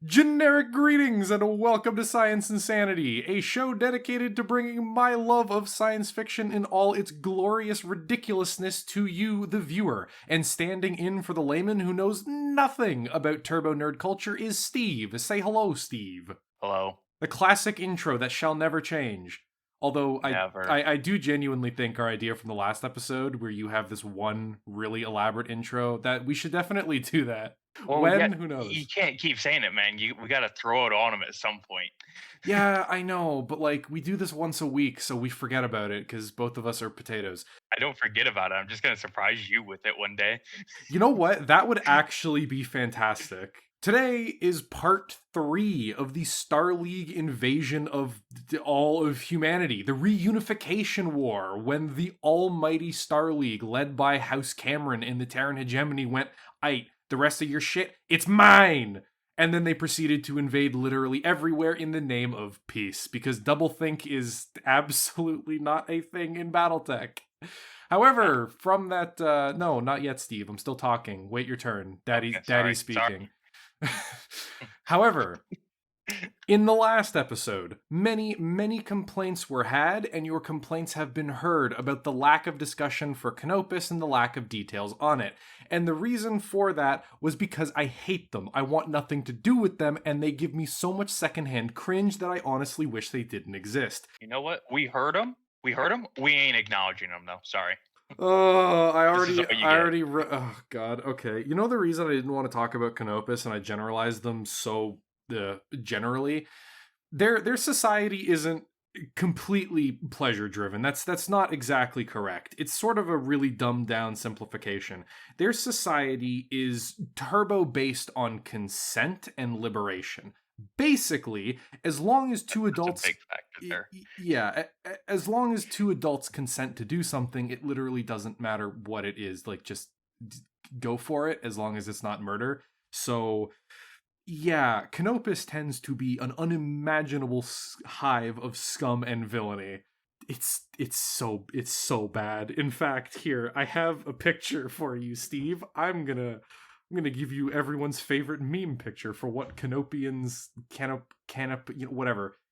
Generic greetings and welcome to Science Insanity, a show dedicated to bringing my love of science fiction in all its glorious ridiculousness to you, the viewer. And standing in for the layman who knows nothing about turbo nerd culture is Steve. Say hello, Steve. Hello. The classic intro that shall never change. Although Never. I do genuinely think our idea from the last episode, where you have this one really elaborate intro, that we should definitely do that. Well, When? yeah, Who knows? you can't keep saying it, man. We got to throw it on him at some point. Yeah, I know, but like we do this once a week, so we forget about it because both of us are potatoes. I don't forget about it. I'm just gonna surprise you with it one day. You know what? That would actually be fantastic. Today is part 3 of the starleague invasion of all of humanity, the reunification war, when the almighty starleague, led by House Cameron in the Terran hegemony, went, "Aight, the rest of your shit, it's mine!" And then they proceeded to invade literally everywhere in the name of peace, because doublethink is absolutely not a thing in Battletech. However, from that, no, not yet, Steve. I'm still talking. Wait your turn. Daddy's speaking. However, in the last episode, many complaints were had, and your complaints have been heard about the lack of discussion for Canopus and the lack of details on it. And the reason for that was because I hate them. I want nothing to do with them, and they give me so much secondhand cringe that I honestly wish they didn't exist. You know what? We heard him. We ain't acknowledging him though. Sorry. Oh, oh god, okay. You know the reason I didn't want to talk about Canopus and I generalized them so generally? Their society isn't completely pleasure driven. That's not exactly correct. It's sort of a really dumbed down simplification. Their society is turbo based on consent and liberation. Basically, as long as two adults, That's a big factor there. yeah, as long as two adults consent to do something, it literally doesn't matter what it is. Like, just go for it as long as it's not murder. So, yeah, Canopus tends to be an unimaginable hive of scum and villainy. It's so bad. In fact, here I have a picture for you, Steve. I'm gonna give you everyone's favorite meme picture for what Canopians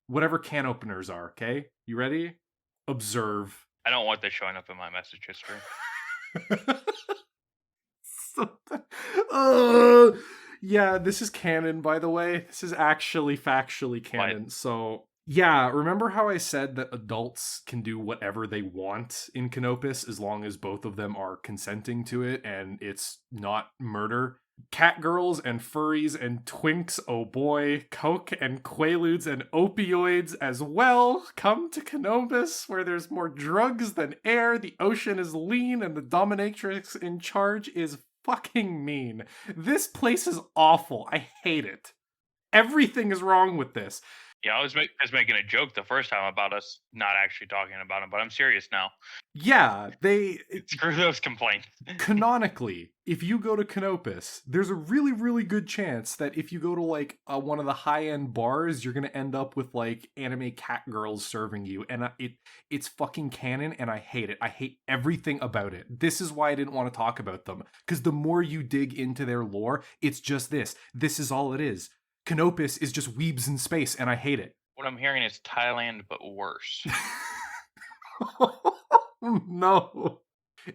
whatever can openers are. Okay, you ready? Observe. I don't want this showing up in my message history. Yeah, this is canon, by the way. This is actually factually canon. What? So, yeah, remember how I said that adults can do whatever they want in Canopus as long as both of them are consenting to it and it's not murder? Catgirls and furries and twinks, oh boy, coke and quaaludes and opioids as well. Come to Canopus, where there's more drugs than air, the ocean is lean, and the dominatrix in charge is fucking mean. This place is awful. I hate it. Everything is wrong with this. Yeah, I was making a joke the first time about us not actually talking about him, but I'm serious now. Yeah, Screw those complaints. Canonically, if you go to Canopus, there's a really, really good chance that if you go to like one of the high-end bars, you're gonna end up with like anime cat girls serving you, and it's fucking canon, and I hate it. I hate everything about it. This is why I didn't want to talk about them, because the more you dig into their lore, it's just this. This is all it is. Canopus is just weebs in space, and I hate it. What I'm hearing is Thailand, but worse. No.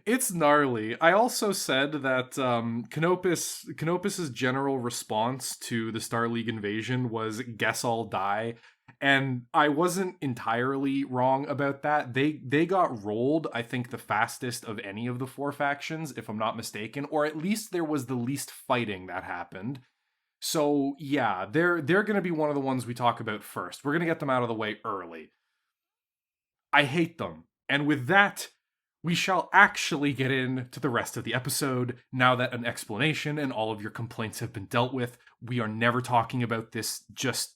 It's gnarly. I also said that Canopus's general response to the Starleague invasion was guess I'll die. And I wasn't entirely wrong about that. They got rolled, I think, the fastest of any of the four factions, if I'm not mistaken, or at least there was the least fighting that happened. So, yeah, they're going to be one of the ones we talk about first. We're going to get them out of the way early. I hate them. And with that, we shall actually get into the rest of the episode. Now that an explanation and all of your complaints have been dealt with, we are never talking about this just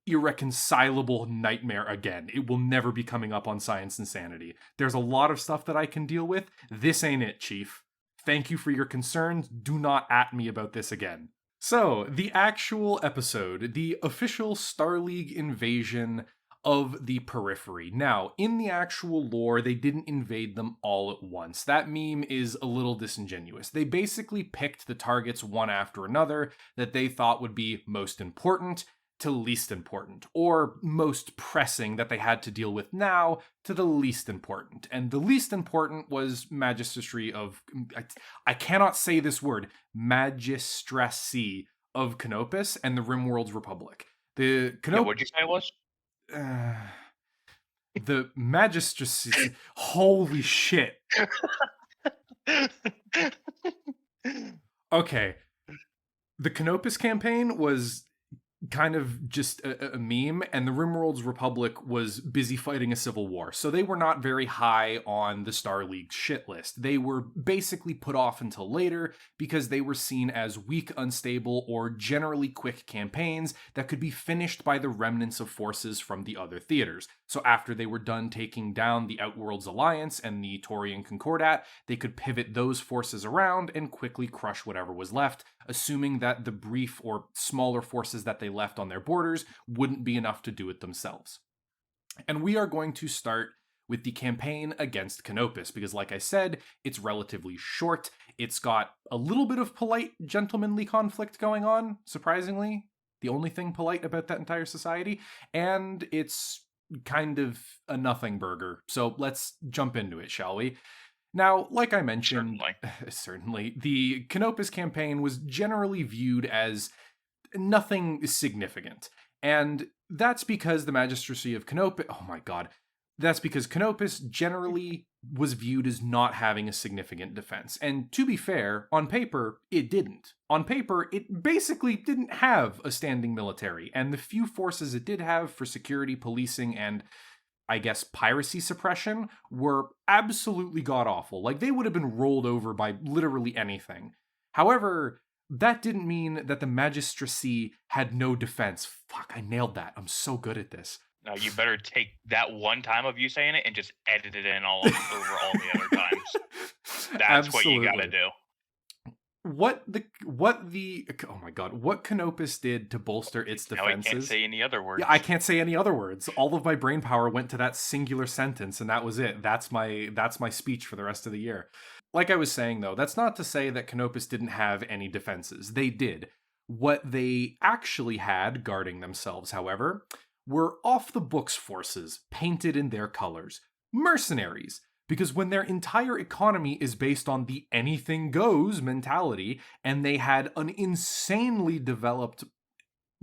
irreconcilable nightmare again. It will never be coming up on Science Insanity. There's a lot of stuff that I can deal with. This ain't it, Chief. Thank you for your concerns. Do not at me about this again. So, the actual episode, the official Starleague invasion of the periphery. Now, in the actual lore, they didn't invade them all at once. That meme is a little disingenuous. They basically picked the targets one after another that they thought would be most important to least important, or most pressing that they had to deal with now to the least important. And the least important was Magistracy of... I cannot say this word. Magistracy of Canopus and the Rimworld's Republic. The Yeah, what'd you say it was? The Magistracy... Holy shit. Okay. The Canopus campaign was kind of just a meme, and the Rimworld's Republic was busy fighting a civil war, so they were not very high on the starleague shit list. They were basically put off until later because they were seen as weak, unstable, or generally quick campaigns that could be finished by the remnants of forces from the other theaters. So after they were done taking down the Outworlds Alliance and the Taurian concordat, they could pivot those forces around and quickly crush whatever was left, assuming that the brief or smaller forces that they left on their borders wouldn't be enough to do it themselves. And we are going to start with the campaign against Canopus, because like I said, it's relatively short. It's got a little bit of polite, gentlemanly conflict going on, surprisingly. The only thing polite about that entire society. And it's kind of a nothing burger. So let's jump into it, shall we? Now, like I mentioned, certainly, the Canopus campaign was generally viewed as nothing significant. And that's because the Magistracy of Canopus... Oh my god. That's because Canopus generally was viewed as not having a significant defense. And to be fair, on paper, it didn't. On paper, it basically didn't have a standing military. And the few forces it did have for security, policing, and I guess piracy suppression were absolutely god-awful. Like, they would have been rolled over by literally anything. However, that didn't mean that the Magistracy had no defense. Fuck, I nailed that. I'm so good at this. Now you better take that one time of you saying it and just edit it in all over all the other times. That's Absolutely. what you gotta do. Oh my god, what Canopus did to bolster its defenses. I can't say any other words. Yeah, I can't say any other words. All of my brain power went to that singular sentence, and that was it. That's my speech for the rest of the year. Like I was saying, though, that's not to say that Canopus didn't have any defenses. They did. What they actually had guarding themselves, however, were off-the-books forces, painted in their colors. Mercenaries. Because when their entire economy is based on the anything goes mentality, and they had an insanely developed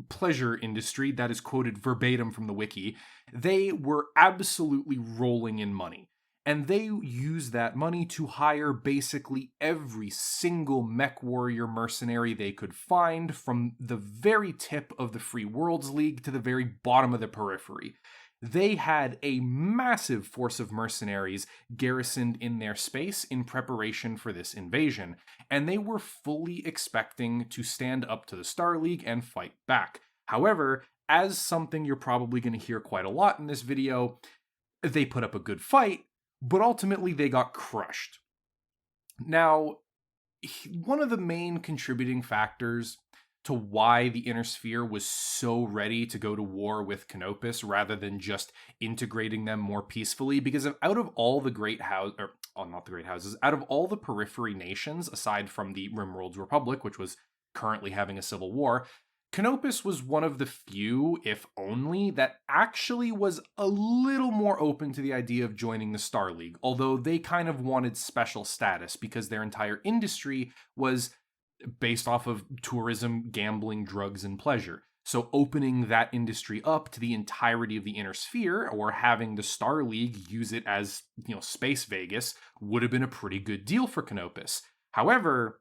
pleasure industry that is quoted verbatim from the wiki, they were absolutely rolling in money. And they used that money to hire basically every single mech warrior mercenary they could find, from the very tip of the Free Worlds League to the very bottom of the periphery. They had a massive force of mercenaries garrisoned in their space in preparation for this invasion, and they were fully expecting to stand up to the Starleague and fight back. However, as something you're probably going to hear quite a lot in this video, they put up a good fight, but ultimately they got crushed. Now, one of the main contributing factors to why the Inner Sphere was so ready to go to war with Canopus rather than just integrating them more peacefully, because out of all the out of all the periphery nations, aside from the Rimworld's Republic, which was currently having a civil war, Canopus was one of the few, if only, that actually was a little more open to the idea of joining the Starleague, although they kind of wanted special status because their entire industry was based off of tourism, gambling, drugs, and pleasure. So opening that industry up to the entirety of the Inner Sphere, or having the Starleague use it as, Space Vegas, would have been a pretty good deal for Canopus. However,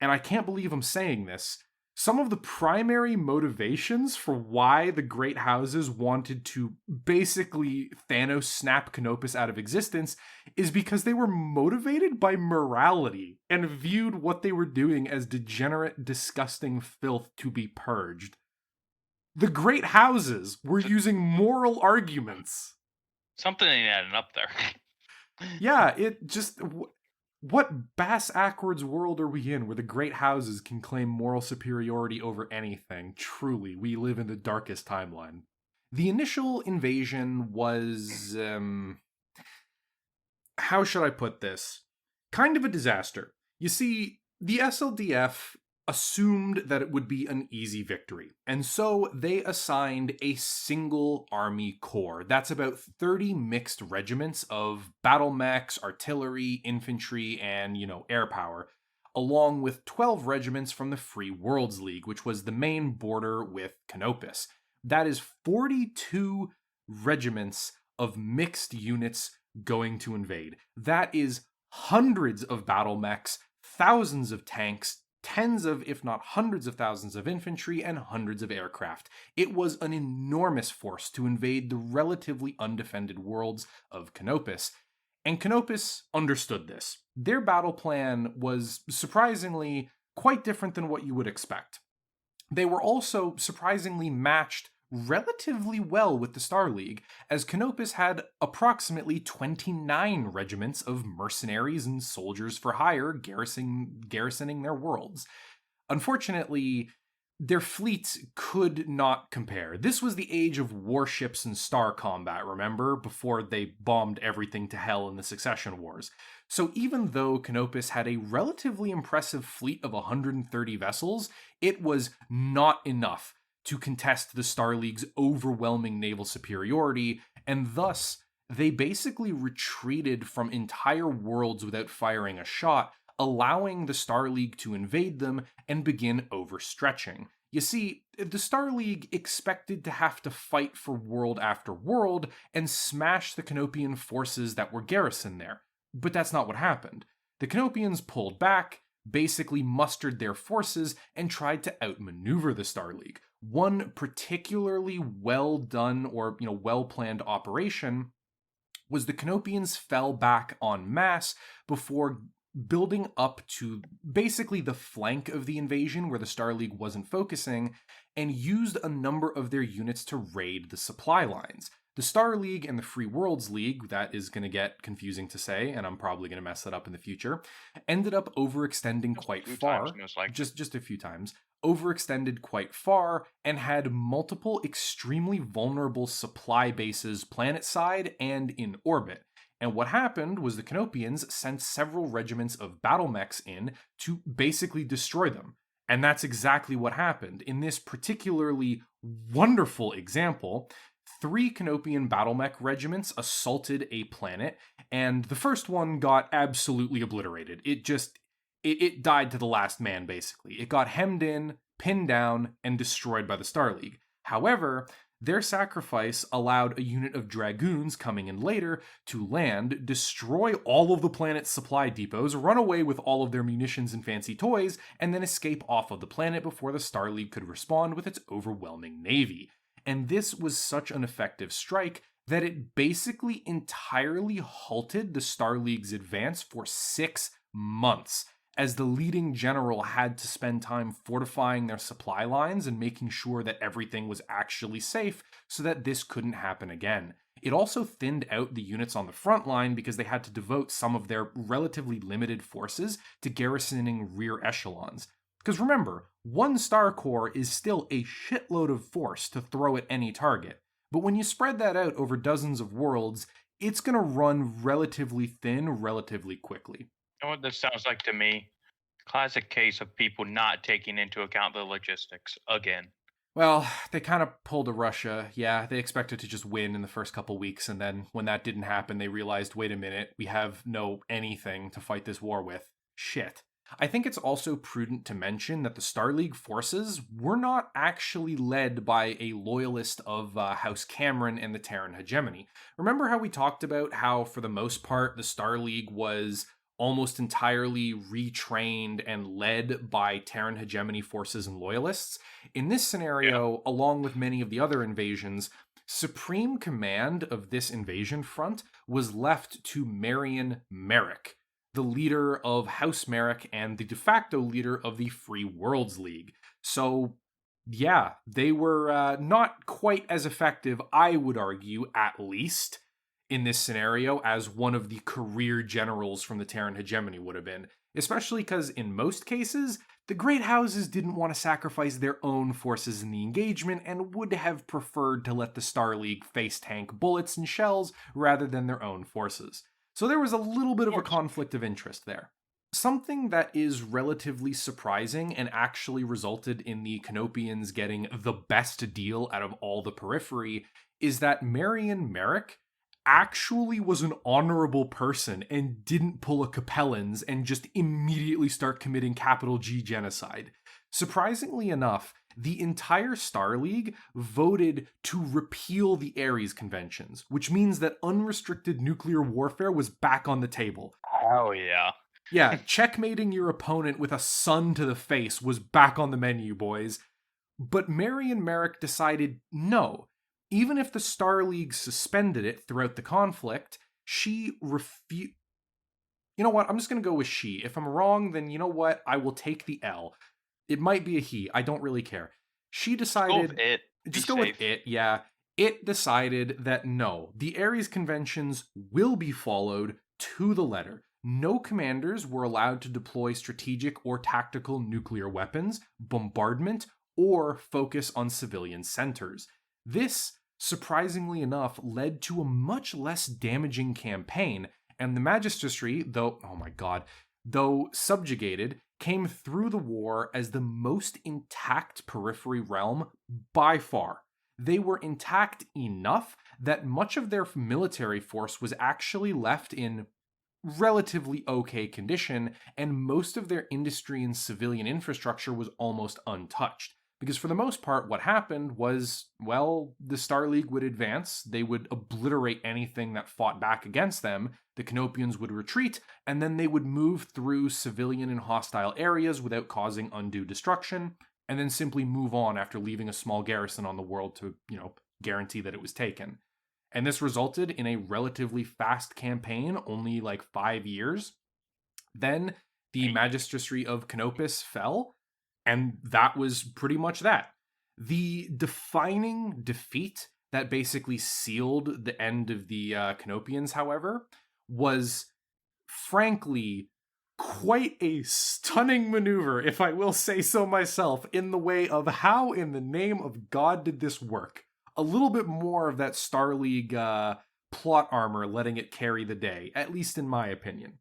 and I can't believe I'm saying this, some of the primary motivations for why the Great Houses wanted to basically Thanos snap Canopus out of existence is because they were motivated by morality and viewed what they were doing as degenerate, disgusting filth to be purged. The Great Houses were using moral arguments. Something ain't adding up there. Yeah, it just... What bass-ackwards world are we in where the Great Houses can claim moral superiority over anything? Truly, we live in the darkest timeline. The initial invasion was, how should I put this? Kind of a disaster. You see, the SLDF assumed that it would be an easy victory, and so they assigned a single army corps. That's about 30 mixed regiments of battle mechs, artillery, infantry, and, air power, along with 12 regiments from the Free Worlds League, which was the main border with Canopus. That is 42 regiments of mixed units going to invade. That is hundreds of battle mechs, thousands of tanks, tens of, if not hundreds of thousands of infantry, and hundreds of aircraft. It was an enormous force to invade the relatively undefended worlds of Canopus. And Canopus understood this. Their battle plan was surprisingly quite different than what you would expect. They were also surprisingly matched relatively well with the Starleague, as Canopus had approximately 29 regiments of mercenaries and soldiers for hire garrisoning their worlds. Unfortunately, their fleets could not compare. This was the age of warships and star combat, remember? Before they bombed everything to hell in the Succession Wars. So even though Canopus had a relatively impressive fleet of 130 vessels, it was not enough to contest the Starleague's overwhelming naval superiority, and thus they basically retreated from entire worlds without firing a shot, allowing the Starleague to invade them and begin overstretching. You see, the Starleague expected to have to fight for world after world and smash the Canopian forces that were garrisoned there. But that's not what happened. The Canopians pulled back, basically mustered their forces, and tried to outmaneuver the Starleague. One particularly well done or well planned operation was the Canopians fell back en masse before building up to basically the flank of the invasion where the Starleague wasn't focusing, and used a number of their units to raid the supply lines. The Starleague and the Free Worlds League, that is going to get confusing to say, and I'm probably going to mess that up in the future, ended up overextending quite far, just a few times, overextended quite far, and had multiple extremely vulnerable supply bases planet-side and in orbit. And what happened was the Canopians sent several regiments of battle mechs in to basically destroy them. And that's exactly what happened. In this particularly wonderful example, 3 Canopian battle mech regiments assaulted a planet, and the first one got absolutely obliterated. It died to the last man, basically. It got hemmed in, pinned down, and destroyed by the Starleague. However, their sacrifice allowed a unit of dragoons coming in later to land, destroy all of the planet's supply depots, run away with all of their munitions and fancy toys, and then escape off of the planet before the Starleague could respond with its overwhelming navy. And this was such an effective strike that it basically entirely halted the Starleague's advance for 6 months, as the leading general had to spend time fortifying their supply lines and making sure that everything was actually safe so that this couldn't happen again. It also thinned out the units on the front line because they had to devote some of their relatively limited forces to garrisoning rear echelons. Because remember, 1 Star Corps is still a shitload of force to throw at any target. But when you spread that out over dozens of worlds, it's going to run relatively thin relatively quickly. You know what this sounds like to me? Classic case of people not taking into account the logistics again. Well, they kind of pulled a Russia. Yeah, they expected to just win in the first couple weeks, and then when that didn't happen, they realized, wait a minute, we have no anything to fight this war with. Shit. I think it's also prudent to mention that the Starleague forces were not actually led by a loyalist of House Cameron and the Terran hegemony. Remember how we talked about how, for the most part, the Starleague was almost entirely retrained and led by Terran hegemony forces and loyalists? In this scenario, along with many of the other invasions, supreme command of this invasion front was left to Marion Merrick, the leader of House Merrick and the de facto leader of the Free Worlds League. So, yeah, they were not quite as effective, I would argue, at least, in this scenario as one of the career generals from the Terran hegemony would have been. Especially because in most cases, The Great Houses didn't want to sacrifice their own forces in the engagement and would have preferred to let the Starleague face tank bullets and shells rather than their own forces. So there was a little bit of a conflict of interest there. Something that is relatively surprising and actually resulted in the Canopians getting the best deal out of all the periphery is that Marion Merrick actually was an honorable person and didn't pull a Capellans and just immediately start committing capital G genocide. Surprisingly enough, the entire Starleague voted to repeal the Ares Conventions, which means that unrestricted nuclear warfare was back on the table. Hell yeah. Yeah, checkmating your opponent with a sun to the face was back on the menu, boys. But Marion Merrick decided no. Even if the Starleague suspended it throughout the conflict, she refused. You know what? I'm just going to go with she. If I'm wrong, then you know what? I will take the L. It might be a he. I don't really care. She decided. Go with it. Just go with it, yeah. It decided that no, the Ares Conventions will be followed to the letter. No commanders were allowed to deploy strategic or tactical nuclear weapons, bombardment, or focus on civilian centers. This, surprisingly enough, led to a much less damaging campaign, and the magistracy, though subjugated, came through the war as the most intact periphery realm by far. They were intact enough that much of their military force was actually left in relatively okay condition, and most of their industry and civilian infrastructure was almost untouched. Because for the most part, what happened was, well, the Starleague would advance, they would obliterate anything that fought back against them, the Canopians would retreat, and then they would move through civilian and hostile areas without causing undue destruction, and then simply move on after leaving a small garrison on the world to, guarantee that it was taken. And this resulted in a relatively fast campaign, only like 5 years. Then the magistracy of Canopus fell, and that was pretty much that. The defining defeat that basically sealed the end of the Canopians, however, was frankly quite a stunning maneuver, if I will say so myself, in the way of how in the name of God did this work. A little bit more of that Starleague plot armor letting it carry the day, at least in my opinion.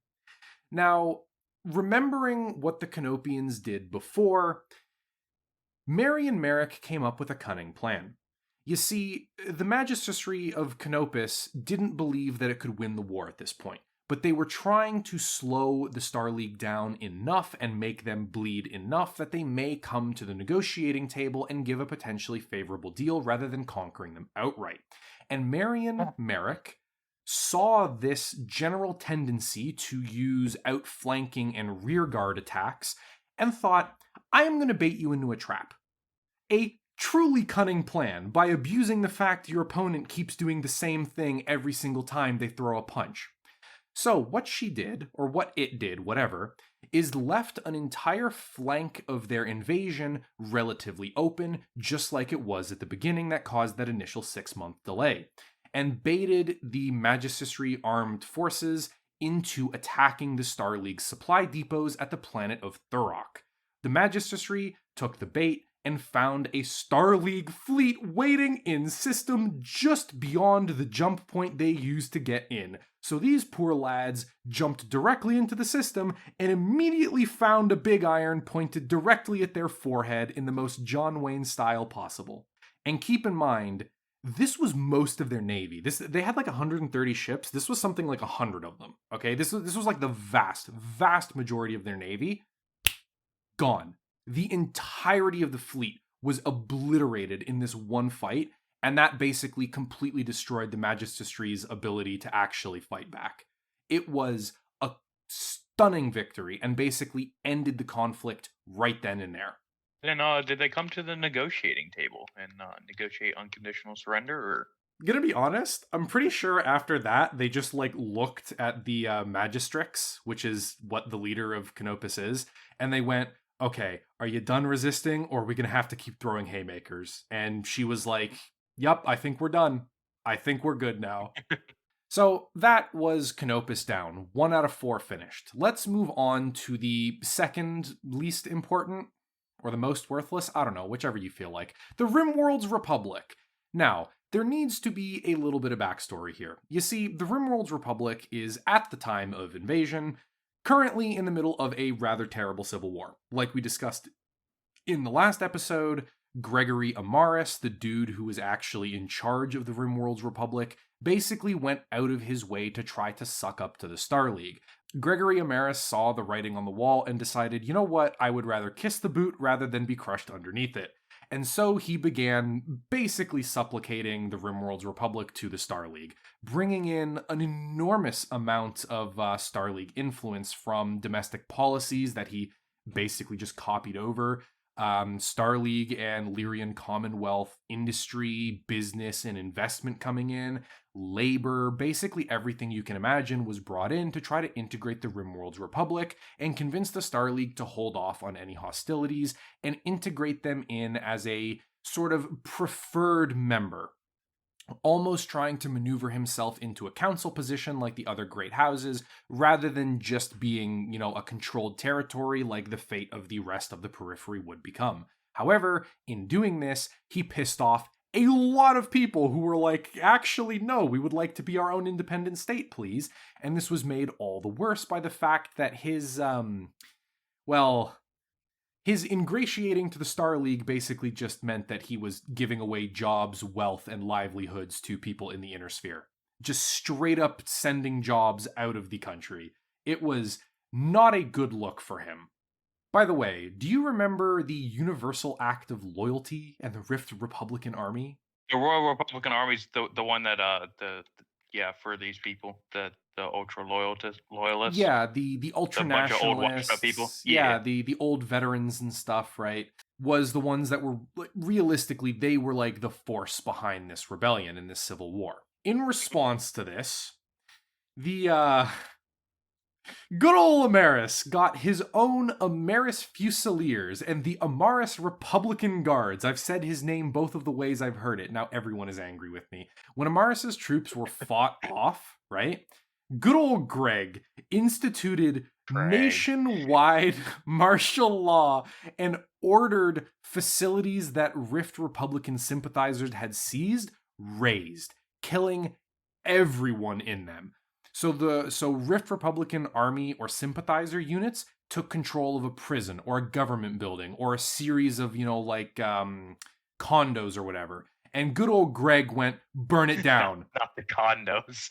Now, remembering what the Canopians did before, Marion Merrick came up with a cunning plan. You see, the magistracy of Canopus didn't believe that it could win the war at this point, but they were trying to slow the Starleague down enough and make them bleed enough that they may come to the negotiating table and give a potentially favorable deal rather than conquering them outright. And Marion Merrick saw this general tendency to use outflanking and rearguard attacks and thought, I am going to bait you into a trap. A truly cunning plan by abusing the fact your opponent keeps doing the same thing every single time they throw a punch. So what she did, or what it did, whatever, is left an entire flank of their invasion relatively open, just like it was at the beginning that caused that initial 6-month delay, and baited the magistracy armed forces into attacking the Starleague supply depots at the planet of Thurok. The magistracy took the bait and found a Starleague fleet waiting in system just beyond the jump point they used to get in. So these poor lads jumped directly into the system and immediately found a big iron pointed directly at their forehead in the most John Wayne style possible. And keep in mind, this was most of their navy. They had like 130 ships. This was something like 100 of them. Okay, this was like the vast majority of their navy. Gone. The entirety of the fleet was obliterated in this one fight, and that basically completely destroyed the magistracy's ability to actually fight back. It was a stunning victory and basically ended the conflict right then and there. Then did they come to the negotiating table and negotiate unconditional surrender, or? Gonna be honest, I'm pretty sure after that they just looked at the magistrix, which is what the leader of Canopus is, and they went, okay, are you done resisting, or are we gonna have to keep throwing haymakers? And she was like, yep, I think we're done. I think we're good now. So that was Canopus down, 1 out of 4 finished. Let's move on to the second least important, or the most worthless, I don't know, whichever you feel like. The RimWorld's Republic. Now, there needs to be a little bit of backstory here. You see, the RimWorld's Republic is, at the time of invasion, currently in the middle of a rather terrible civil war. Like we discussed in the last episode, Gregory Amaris, the dude who was actually in charge of the RimWorld's Republic, basically went out of his way to try to suck up to the Starleague. Gregory Amaris saw the writing on the wall and decided, you know what, I would rather kiss the boot rather than be crushed underneath it. And so he began basically supplicating the RimWorld's Republic to the Starleague, bringing in an enormous amount of Starleague influence from domestic policies that he basically just copied over. Starleague and Lyrian Commonwealth industry, business, and investment coming in, labor, basically everything you can imagine was brought in to try to integrate the RimWorld's Republic and convince the Starleague to hold off on any hostilities and integrate them in as a sort of preferred member, almost trying to maneuver himself into a council position like the other great houses, rather than just being, a controlled territory like the fate of the rest of the periphery would become. However, in doing this, he pissed off a lot of people who were like, actually, no, we would like to be our own independent state, please. And this was made all the worse by the fact that his ingratiating to the Starleague basically just meant that he was giving away jobs, wealth, and livelihoods to people in the inner sphere. Just straight up sending jobs out of the country. It was not a good look for him. By the way, do you remember the Universal Act of Loyalty and the Rift Republican Army? The Royal Republican Army's the one that for these people, the ultra loyalists. Yeah, the ultra bunch of old nationalists, washed up people. Yeah, the old veterans and stuff, right? Was the ones that were, realistically, they were like the force behind this rebellion and this civil war. In response to this, the good old Amaris got his own Amaris Fusiliers and the Amaris Republican Guards. I've said his name both of the ways I've heard it. Now everyone is angry with me. When Amaris's troops were fought off, right? Good old Greg instituted nationwide martial law and ordered facilities that Rift Republican sympathizers had seized razed, killing everyone in them. So Rift Republican Army or sympathizer units took control of a prison or a government building or a series of, condos or whatever. And good old Greg went, burn it down. Not the condos.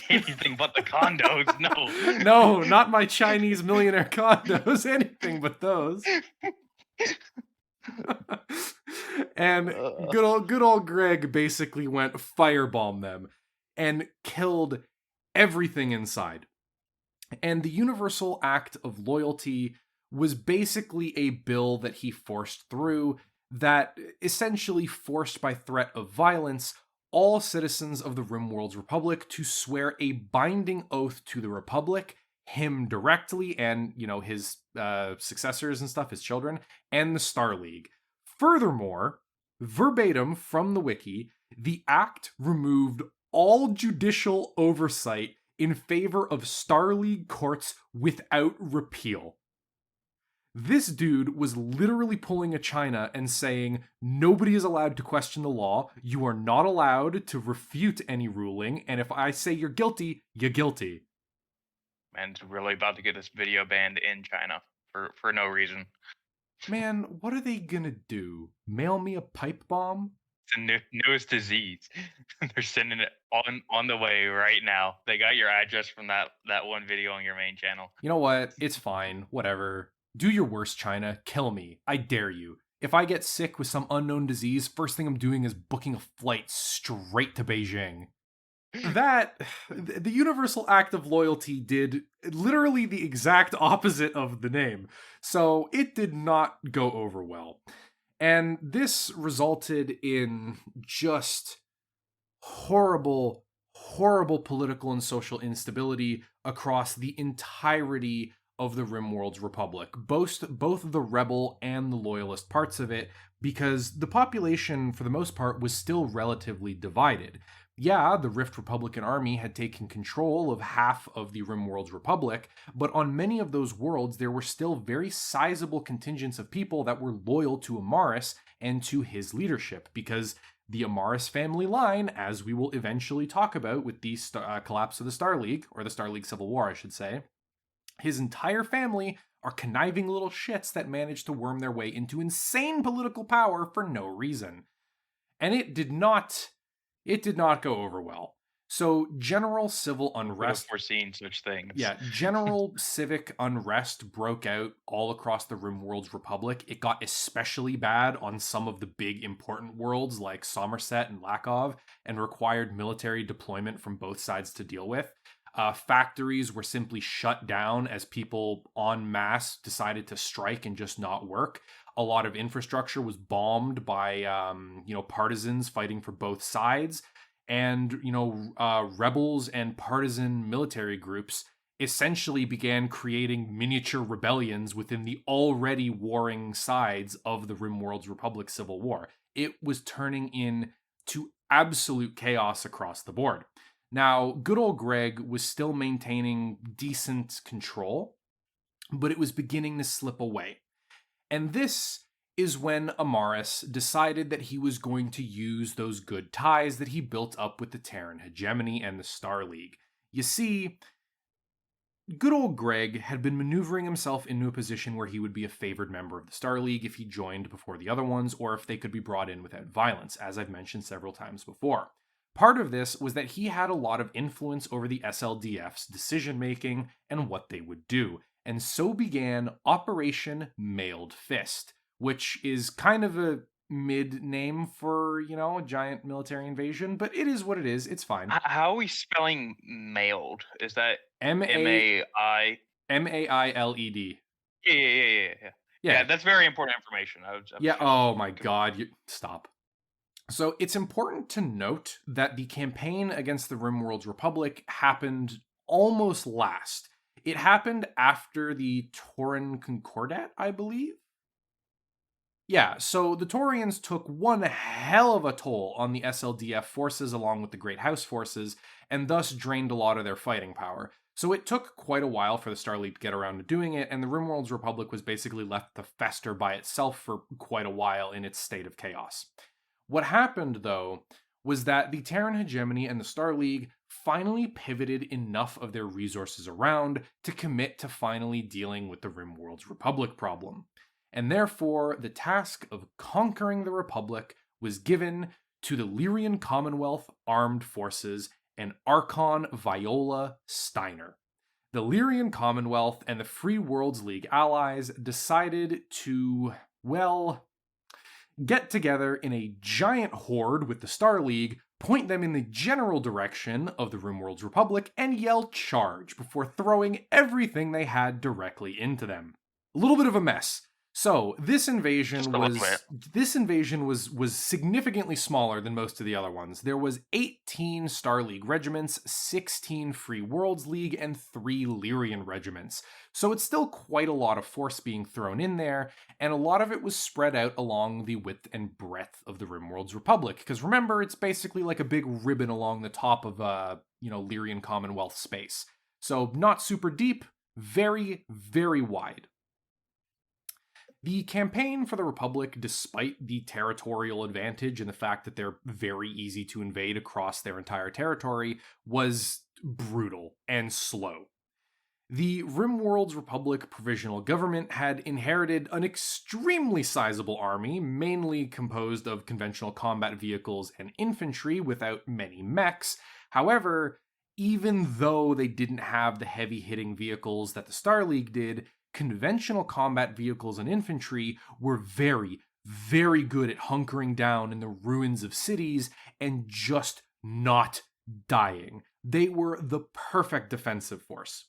Anything but the condos, no. No, not my Chinese millionaire condos. Anything but those. And good old Greg basically went firebomb them and killed everything inside. And the Universal Act of Loyalty was basically a bill that he forced through that essentially forced by threat of violence all citizens of the RimWorld's Republic to swear a binding oath to the Republic, him directly and, his successors and stuff, his children, and the Starleague. Furthermore, verbatim from the wiki, the act removed all judicial oversight in favor of Starleague courts without repeal. This dude was literally pulling a China and saying, nobody is allowed to question the law, you are not allowed to refute any ruling, and if I say you're guilty, you're guilty. Man's really about to get this video banned in China for no reason. Man, what are they gonna do? Mail me a pipe bomb? It's the newest disease. They're sending it on the way right now. They got your address from that one video on your main channel. You know what? It's fine. Whatever. Do your worst, China. Kill me. I dare you. If I get sick with some unknown disease, first thing I'm doing is booking a flight straight to Beijing. The Universal Act of Loyalty did literally the exact opposite of the name. So it did not go over well. And this resulted in just horrible, horrible political and social instability across the entirety of the RimWorld's Republic, both the rebel and the loyalist parts of it, because the population, for the most part, was still relatively divided. Yeah, the Rift Republican army had taken control of half of the RimWorld's republic, but on many of those worlds, there were still very sizable contingents of people that were loyal to Amaris and to his leadership, because the Amaris family line, as we will eventually talk about with the collapse of the Starleague, or the Starleague Civil War, I should say, his entire family are conniving little shits that managed to worm their way into insane political power for no reason. And it did not go over well. So general civil Could have unrest, foreseen such things. yeah, general civic unrest broke out all across the RimWorld's republic. It got especially bad on some of the big important worlds like Somerset and Lakov, and required military deployment from both sides to deal with. Factories were simply shut down as people en masse decided to strike and just not work. A lot of infrastructure was bombed by partisans fighting for both sides, and rebels and partisan military groups essentially began creating miniature rebellions within the already warring sides of the RimWorld's Republic Civil War. It was turning into absolute chaos across the board. Now, good old Greg was still maintaining decent control, but it was beginning to slip away. And this is when Amaris decided that he was going to use those good ties that he built up with the Terran hegemony and the Starleague. You see, good old Greg had been maneuvering himself into a position where he would be a favored member of the Starleague if he joined before the other ones, or if they could be brought in without violence, as I've mentioned several times before. Part of this was that he had a lot of influence over the SLDF's decision making and what they would do, and so began Operation Mailed Fist, which is kind of a mid name for, a giant military invasion, but it is what it is. It's fine. How are we spelling mailed? Is that M-A- M-A-I? M-A-I-L-E-D. Yeah. Yeah. That's very important information. Yeah, oh my god, stop. So it's important to note that the campaign against the RimWorld's Republic happened almost last. It happened after the Taurian concordat, I believe. Yeah, so the Taurians took one hell of a toll on the SLDF forces along with the Great House forces, and thus drained a lot of their fighting power. So it took quite a while for the Starleague to get around to doing it, and the RimWorld's Republic was basically left to fester by itself for quite a while in its state of chaos. What happened, though, was that the Terran hegemony and the Starleague finally pivoted enough of their resources around to commit to finally dealing with the RimWorld's Republic problem. And therefore, the task of conquering the Republic was given to the Lyrian Commonwealth Armed Forces and Archon Viola Steiner. The Lyrian Commonwealth and the Free Worlds League allies decided to, get together in a giant horde with the Starleague, point them in the general direction of the RimWorld's Republic, and yell charge before throwing everything they had directly into them. A little bit of a mess. So this invasion was significantly smaller than most of the other ones. There was 18 Starleague regiments, 16 Free Worlds League, and 3 Lyrian regiments. So it's still quite a lot of force being thrown in there, and a lot of it was spread out along the width and breadth of the RimWorld's Republic. Because remember, it's basically like a big ribbon along the top of Lyrian Commonwealth space. So not super deep, very, very wide. The campaign for the Republic, despite the territorial advantage and the fact that they're very easy to invade across their entire territory, was brutal and slow. The RimWorld's Republic Provisional Government had inherited an extremely sizable army, mainly composed of conventional combat vehicles and infantry without many mechs. However, even though they didn't have the heavy-hitting vehicles that the Starleague did, conventional combat vehicles and infantry were very, very good at hunkering down in the ruins of cities and just not dying. They were the perfect defensive force.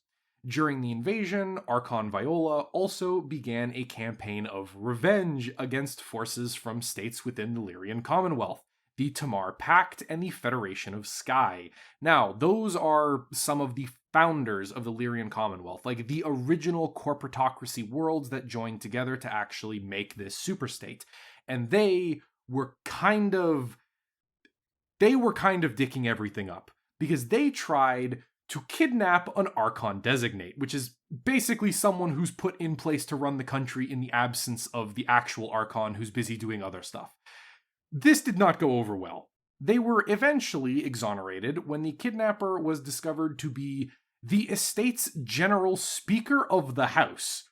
During the invasion, Archon Viola also began a campaign of revenge against forces from states within the Lyrian Commonwealth, the Tamar Pact and the Federation of Sky. Now, those are some of the founders of the Lyrian Commonwealth, like the original corporatocracy worlds that joined together to actually make this superstate. And they were kind of they were kind of dicking everything up because they tried to kidnap an Archon Designate, which is basically someone who's put in place to run the country in the absence of the actual Archon who's busy doing other stuff. This did not go over well. They were eventually exonerated when the kidnapper was discovered to be the estate's general speaker of the house.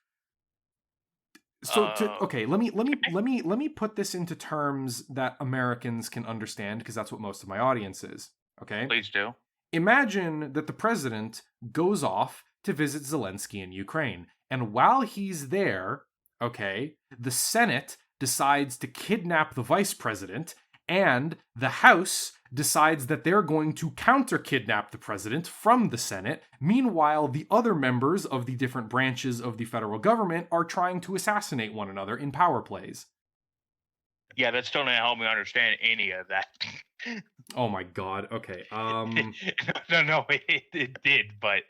So let me put this into terms that Americans can understand, because that's what most of my audience is. Okay? Please do. Imagine that the president goes off to visit Zelensky in Ukraine, and while he's there, okay, the Senate decides to kidnap the vice president, and the House decides that they're going to counter-kidnap the president from the Senate. Meanwhile, the other members of the different branches of the federal government are trying to assassinate one another in power plays. Yeah, that still didn't help me understand any of that. Oh my god, okay. No, it did, but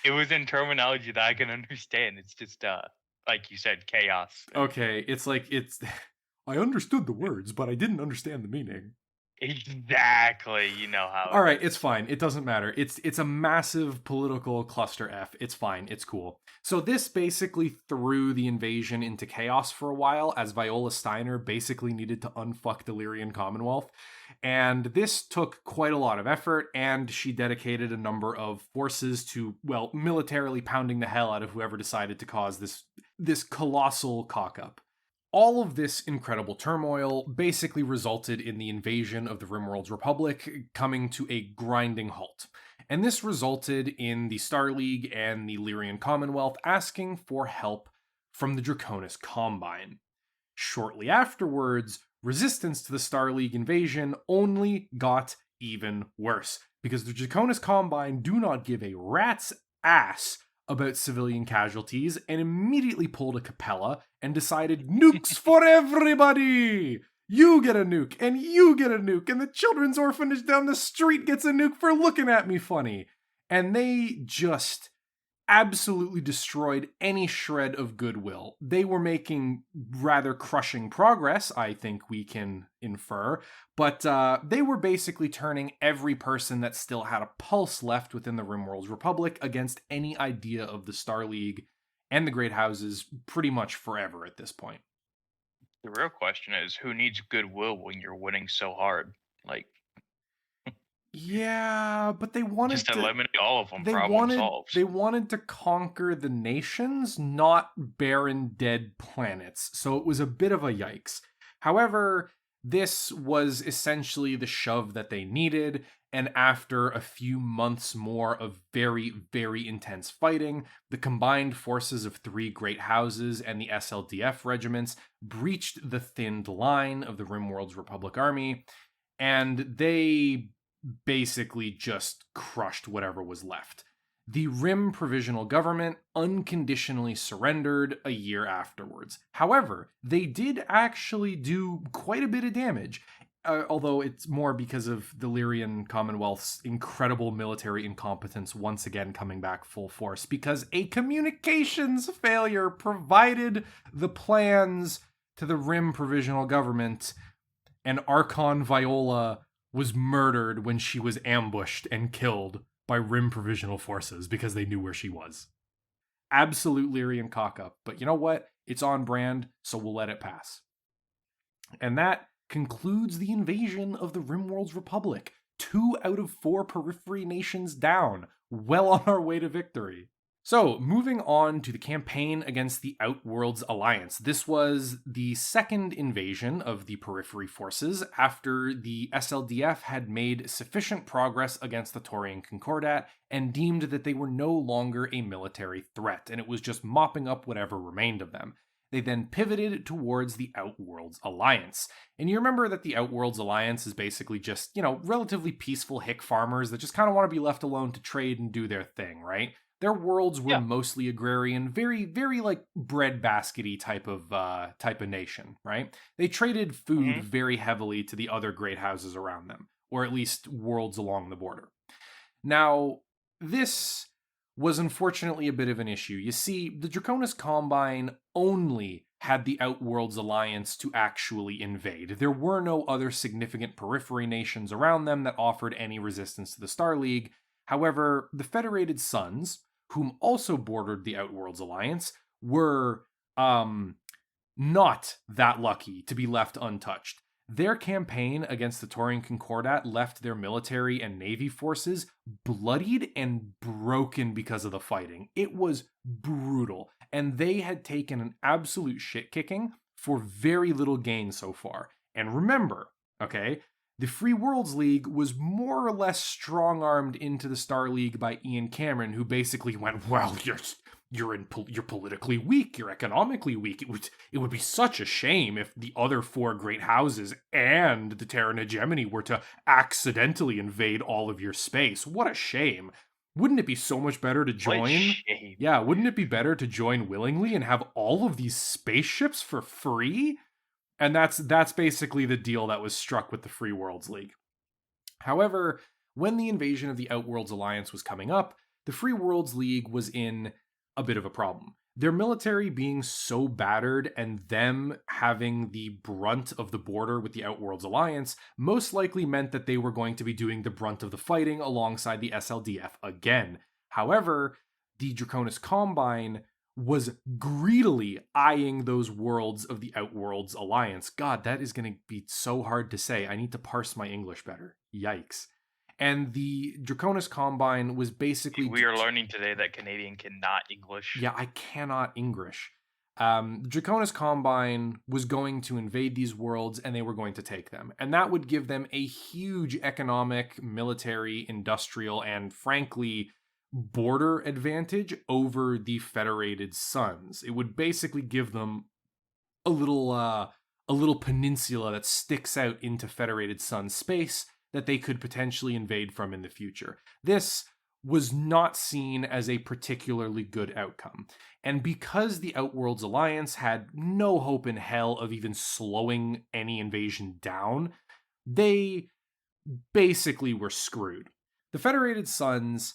it was in terminology that I can understand. It's just, like you said, chaos. Okay, I understood the words, but I didn't understand the meaning. Exactly, you know how. All right, it's fine. It doesn't matter. It's a massive political cluster F. It's fine. It's cool. So this basically threw the invasion into chaos for a while, as Viola Steiner basically needed to unfuck the Lyrian Commonwealth. And this took quite a lot of effort, and she dedicated a number of forces to, well, militarily pounding the hell out of whoever decided to cause this colossal cock-up. All of this incredible turmoil basically resulted in the invasion of the RimWorld's Republic coming to a grinding halt. And this resulted in the Starleague and the Lyrian Commonwealth asking for help from the Draconis Combine. Shortly afterwards, resistance to the Starleague invasion only got even worse, because the Draconis Combine do not give a rat's ass about civilian casualties and immediately pulled a Capella and decided nukes for everybody! You get a nuke, and you get a nuke, and the children's orphanage down the street gets a nuke for looking at me funny. And they just absolutely destroyed any shred of goodwill. They were making rather crushing progress, I think we can infer, but they were basically turning every person that still had a pulse left within the RimWorld's Republic against any idea of the Starleague and the Great Houses pretty much forever at this point. The real question is, who needs goodwill when you're winning so hard? Like, yeah, but they wanted just eliminate all of them. Solved. They wanted to conquer the nations, not barren dead planets. So it was a bit of a yikes. However, this was essentially the shove that they needed, and after a few months more of very, very intense fighting, the combined forces of three great houses and the SLDF regiments breached the thinned line of the RimWorld's Republic army, and they basically just crushed whatever was left. The Rim Provisional Government unconditionally surrendered a year afterwards. However, they did actually do quite a bit of damage, although it's more because of the Lyrian Commonwealth's incredible military incompetence once again coming back full force, because a communications failure provided the plans to the Rim Provisional Government, and Archon Viola was murdered when she was ambushed and killed by Rim Provisional forces because they knew where she was. Absolute Lyrian cock-up, but you know what? It's on brand, so we'll let it pass. And that concludes the invasion of the RimWorld's Republic. 2 out of 4 periphery nations down, well on our way to victory. So, moving on to the campaign against the Outworlds Alliance. This was the second invasion of the periphery forces after the SLDF had made sufficient progress against the Taurian concordat and deemed that they were no longer a military threat, and it was just mopping up whatever remained of them. They then pivoted towards the Outworlds Alliance. And you remember that the Outworlds Alliance is basically just, relatively peaceful hick farmers that just kind of want to be left alone to trade and do their thing, right? Their worlds were mostly agrarian, very, very like breadbaskety type of nation, right? They traded food very heavily to the other great houses around them, or at least worlds along the border. Now, this was unfortunately a bit of an issue. You see, the Draconis Combine only had the Outworlds alliance to actually invade. There were no other significant periphery nations around them that offered any resistance to the Starleague. However, the Federated Suns, whom also bordered the Outworlds alliance, were not that lucky to be left untouched. Their campaign against the Taurian concordat left their military and navy forces bloodied and broken because of the fighting. It was brutal, and they had taken an absolute shit kicking for very little gain so far. And remember, okay, the Free Worlds League was more or less strong-armed into the Star League by Ian Cameron, who basically went, well, you're politically weak, you're economically weak. It would be such a shame if the other four great houses and the Terran hegemony were to accidentally invade all of your space. What a shame. Wouldn't it be so much better to join? What shame. Yeah, wouldn't it be better to join willingly and have all of these spaceships for free? And that's basically the deal that was struck with the Free Worlds League. However, when the invasion of the Outworlds Alliance was coming up, the Free Worlds League was in a bit of a problem. Their military being so battered and them having the brunt of the border with the Outworlds Alliance most likely meant that they were going to be doing the brunt of the fighting alongside the SLDF again. However, the Draconis Combine was greedily eyeing those worlds of the Outworlds Alliance. God, that is going to be so hard to say. I need to parse my English better. Yikes. And the Draconis Combine was basically... We are learning today that Canadian cannot English. Yeah, I cannot English. The Draconis Combine was going to invade these worlds, and they were going to take them. And that would give them a huge economic, military, industrial, and frankly, border advantage over the Federated Suns. It would basically give them a little peninsula that sticks out into Federated Sun space that they could potentially invade from in the future. This was not seen as a particularly good outcome. And because the Outworlds Alliance had no hope in hell of even slowing any invasion down, they basically were screwed. The Federated Suns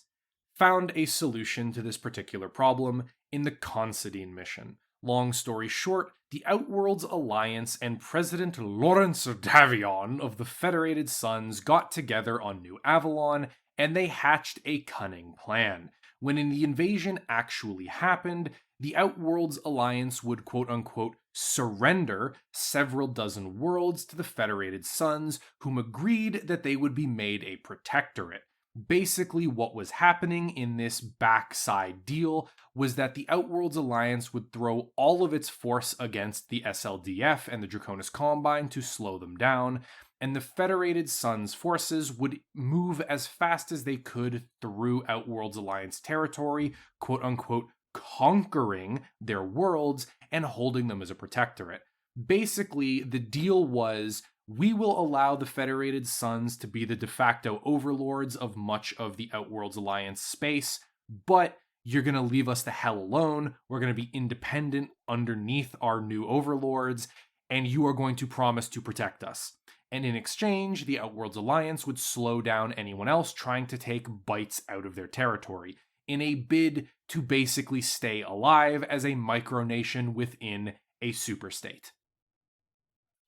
found a solution to this particular problem in the Considine mission. Long story short, the Outworlds Alliance and President Lawrence Davion of the Federated Suns got together on New Avalon, and they hatched a cunning plan. When the invasion actually happened, the Outworlds Alliance would quote-unquote surrender several dozen worlds to the Federated Suns, whom agreed that they would be made a protectorate. Basically, what was happening in this backside deal was that the Outworlds Alliance would throw all of its force against the SLDF and the Draconis Combine to slow them down, and the Federated Suns forces would move as fast as they could through Outworlds Alliance territory, quote-unquote, conquering their worlds and holding them as a protectorate. Basically, the deal was, we will allow the Federated Suns to be the de facto overlords of much of the Outworlds Alliance space, but you're going to leave us the hell alone. We're going to be independent underneath our new overlords, and you are going to promise to protect us. And in exchange, the Outworlds Alliance would slow down anyone else trying to take bites out of their territory, in a bid to basically stay alive as a micronation within a superstate.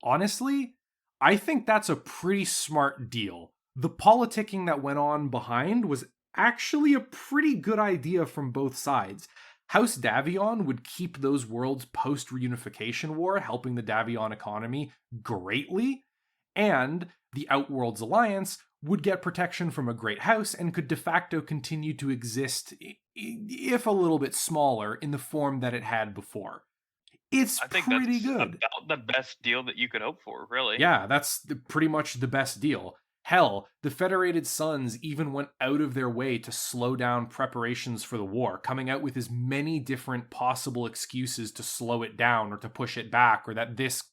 Honestly, I think that's a pretty smart deal. The politicking that went on behind was actually a pretty good idea from both sides. House Davion would keep those worlds post-reunification war, helping the Davion economy greatly, and the Outworlds Alliance would get protection from a great house and could de facto continue to exist, if a little bit smaller, in the form that it had before. It's pretty good. About the best deal that you could hope for, really. Yeah, that's pretty much the best deal. Hell, the Federated Suns even went out of their way to slow down preparations for the war, coming out with as many different possible excuses to slow it down or to push it back, or that this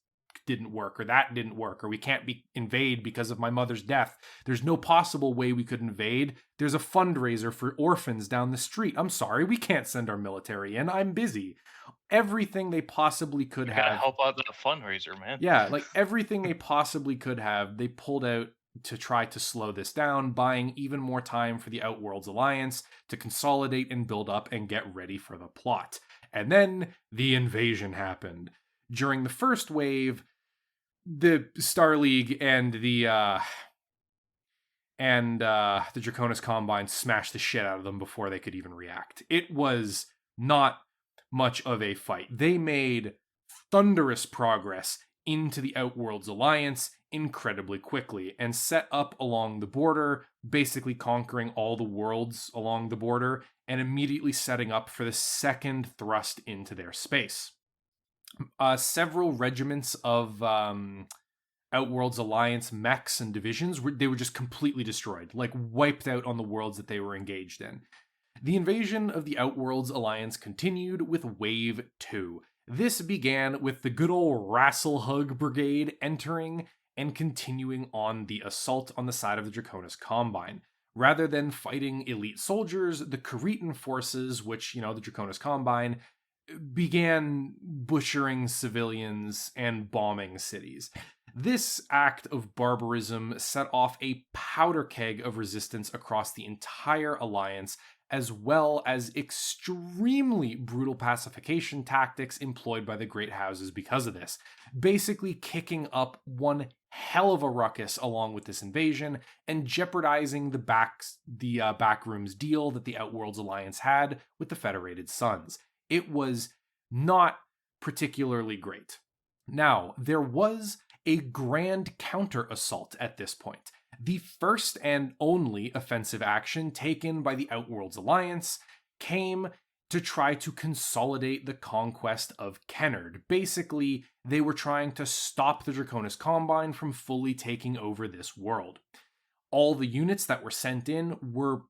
didn't work or that didn't work, or we can't invade because of my mother's death. There's no possible way we could invade. There's a fundraiser for orphans down the street. I'm sorry, we can't send our military in. I'm busy. Everything they possibly could have. Gotta help out that fundraiser, man. Yeah, like everything they possibly could have, they pulled out to try to slow this down, buying even more time for the Outworlds Alliance to consolidate and build up and get ready for the plot. And then the invasion happened. During the first wave, the Starleague and the Draconis Combine smashed the shit out of them before they could even react. It was not much of a fight. They made thunderous progress into the Outworlds alliance incredibly quickly and set up along the border, basically conquering all the worlds along the border and immediately setting up for the second thrust into their space. Several regiments of Outworlds alliance mechs and divisions, they were just completely destroyed, like wiped out on the worlds that they were engaged in. The invasion of the Outworlds alliance continued with Wave 2. This began with the good old Rasselhug Brigade entering and continuing on the assault on the side of the Draconis Combine. Rather than fighting elite soldiers, the Cretan forces, which, the Draconis Combine, began butchering civilians and bombing cities. This act of barbarism set off a powder keg of resistance across the entire alliance, as well as extremely brutal pacification tactics employed by the Great Houses because of this, basically kicking up one hell of a ruckus along with this invasion and jeopardizing the backrooms deal that the Outworlds Alliance had with the Federated Suns. It was not particularly great. Now, there was a grand counter-assault at this point. The first and only offensive action taken by the Outworlds Alliance came to try to consolidate the conquest of Kennard. Basically, they were trying to stop the Draconis Combine from fully taking over this world. All the units that were sent in were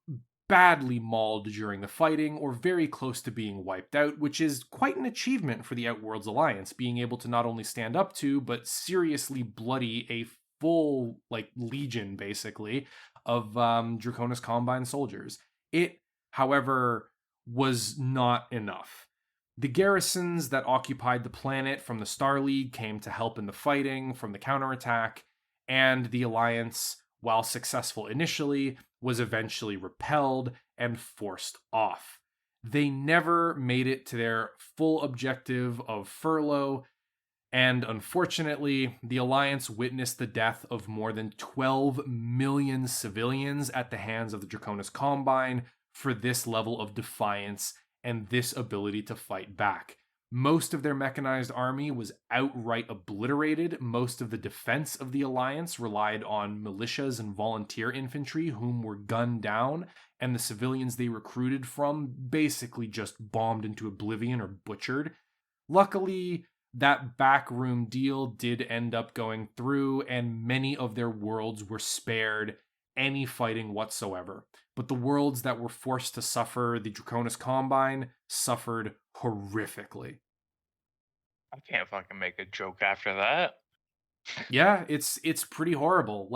badly mauled during the fighting or very close to being wiped out, which is quite an achievement for the Outworlds Alliance, being able to not only stand up to, but seriously bloody a full, legion, basically, of Draconis Combine soldiers. It, however, was not enough. The garrisons that occupied the planet from the Starleague came to help in the fighting from the counterattack, and the Alliance, while successful initially, was eventually repelled and forced off. They never made it to their full objective of furlough, and unfortunately, the Alliance witnessed the death of more than 12 million civilians at the hands of the Draconis Combine for this level of defiance and this ability to fight back. Most of their mechanized army was outright obliterated. Most of the defense of the Alliance relied on militias and volunteer infantry, whom were gunned down, and the civilians they recruited from basically just bombed into oblivion or butchered. Luckily, that backroom deal did end up going through, and many of their worlds were spared any fighting whatsoever. But the worlds that were forced to suffer the Draconis Combine suffered horrifically. I can't fucking make a joke after that. Yeah, it's pretty horrible.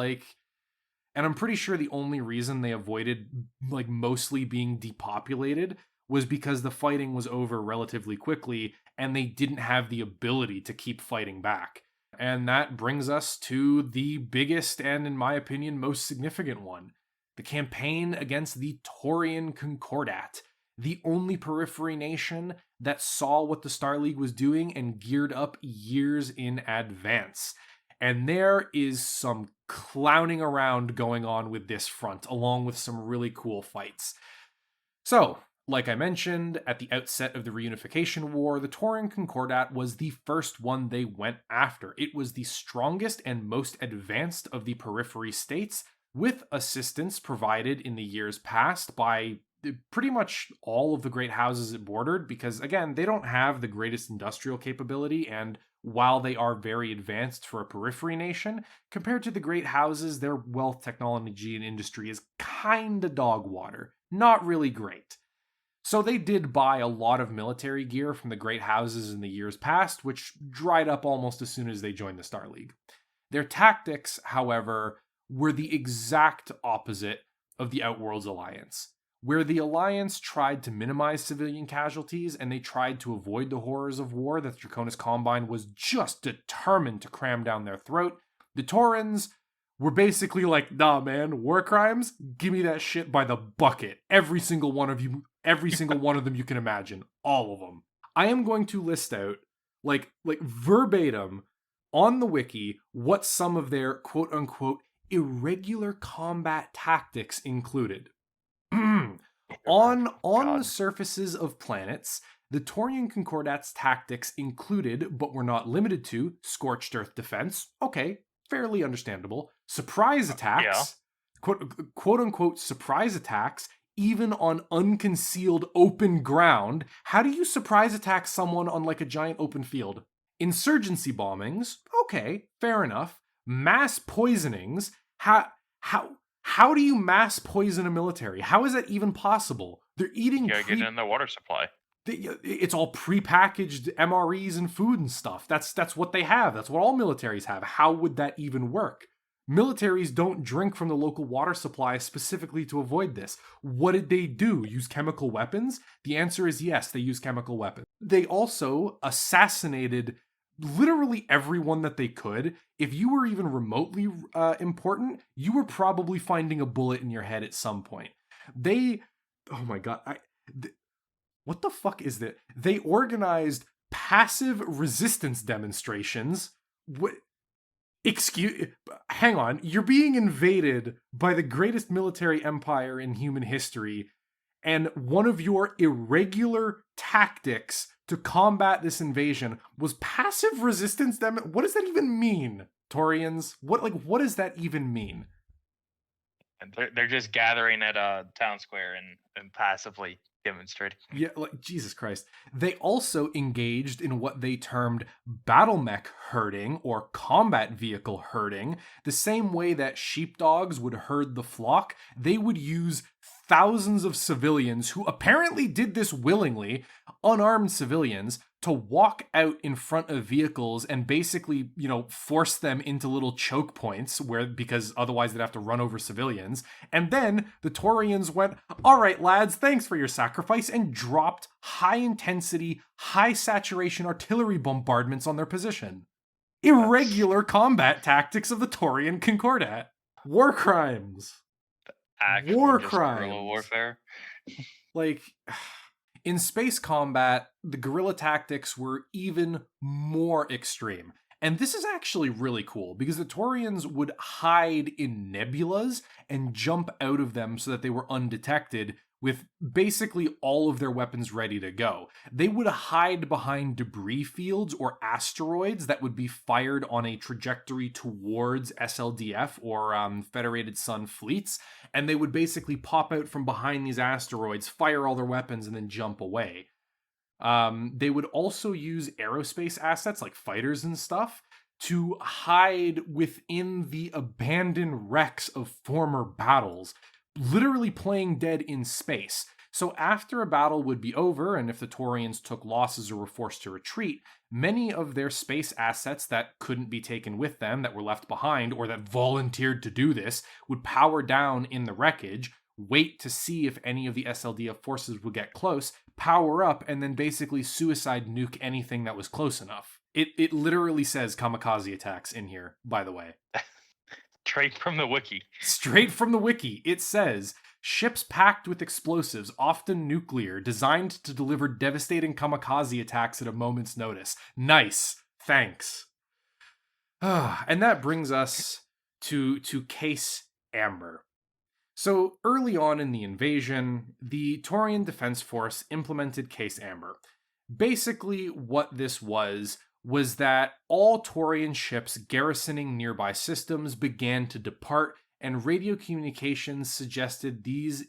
And I'm pretty sure the only reason they avoided mostly being depopulated was because the fighting was over relatively quickly and they didn't have the ability to keep fighting back. And that brings us to the biggest and, in my opinion, most significant one. The campaign against the Taurian concordat, the only periphery nation that saw what the Starleague was doing and geared up years in advance. And there is some clowning around going on with this front, along with some really cool fights. So, like I mentioned at the outset of the Reunification War, the Taurian Concordat was the first one they went after. It was the strongest and most advanced of the periphery states, with assistance provided in the years past by pretty much all of the great houses it bordered, because, again, they don't have the greatest industrial capability, and while they are very advanced for a periphery nation, compared to the great houses, their wealth, technology, and industry is kinda dog water. Not really great. So they did buy a lot of military gear from the great houses in the years past, which dried up almost as soon as they joined the Starleague. Their tactics, however, were the exact opposite of the Outworlds Alliance. Where the Alliance tried to minimize civilian casualties and they tried to avoid the horrors of war that the Draconis Combine was just determined to cram down their throat, the Taurans were basically like, nah man, war crimes? Give me that shit by the bucket. Every single one of them you can imagine. All of them. I am going to list out like verbatim on the wiki what some of their quote unquote irregular combat tactics included. On the God. surfaces of planets, the Taurian concordats tactics included, but were not limited to, scorched earth defense. Okay, fairly understandable. Surprise Yeah. attacks, quote unquote surprise attacks, even on unconcealed open ground. How do you surprise attack someone on like a giant open field? Insurgency bombings. Okay, fair enough. Mass poisonings. How how do you mass poison a military? How is that even possible? They're You eating gotta get in the water supply. it's all prepackaged MREs and food and stuff. That's what they have. That's what all militaries have. How would that even work? Militaries don't drink from the local water supply specifically to avoid this. What did they do? Use chemical weapons? The answer is yes, they use chemical weapons. They also assassinated literally everyone that they could. If you were even remotely important, you were probably finding a bullet in your head at some point. Oh my god, what the fuck is that? They organized passive resistance demonstrations. What? Hang on. You're being invaded by the greatest military empire in human history, and one of your irregular tactics to combat this invasion was passive resistance what does that even mean, Taurians? What does that even mean? And they're just gathering at a town square and passively demonstrating. Yeah, like Jesus Christ. They also engaged in what they termed battle mech herding or combat vehicle herding. The same way that sheepdogs would herd the flock, they would use thousands of civilians who apparently did this willingly, unarmed civilians, to walk out in front of vehicles and basically, force them into little choke points because otherwise they'd have to run over civilians. And then the Taurians went, all right, lads, thanks for your sacrifice, and dropped high intensity, high saturation artillery bombardments on their position. Irregular combat tactics of the Taurian concordat. War crimes. Actual War just crimes. guerrilla warfare. Like, in space combat, the guerrilla tactics were even more extreme. And this is actually really cool because the Taurians would hide in nebulas and jump out of them so that they were undetected with basically all of their weapons ready to go. They would hide behind debris fields or asteroids that would be fired on a trajectory towards SLDF or Federated Sun fleets, and they would basically pop out from behind these asteroids, fire all their weapons, and then jump away. They would also use aerospace assets like fighters and stuff to hide within the abandoned wrecks of former battles, literally playing dead in space. So after a battle would be over, and if the Taurians took losses or were forced to retreat, many of their space assets that couldn't be taken with them, that were left behind, or that volunteered to do this, would power down in the wreckage, wait to see if any of the SLDF forces would get close, power up, and then basically suicide nuke anything that was close enough. It literally says kamikaze attacks in here, by the way. Straight from the wiki. Straight from the wiki, it says, ships packed with explosives, often nuclear, designed to deliver devastating kamikaze attacks at a moment's notice. Nice. Thanks. And that brings us to Case Amber. So early on in the invasion, the Taurian Defense Force implemented Case Amber. Basically, what this was that all Taurian ships garrisoning nearby systems began to depart, and radio communications suggested these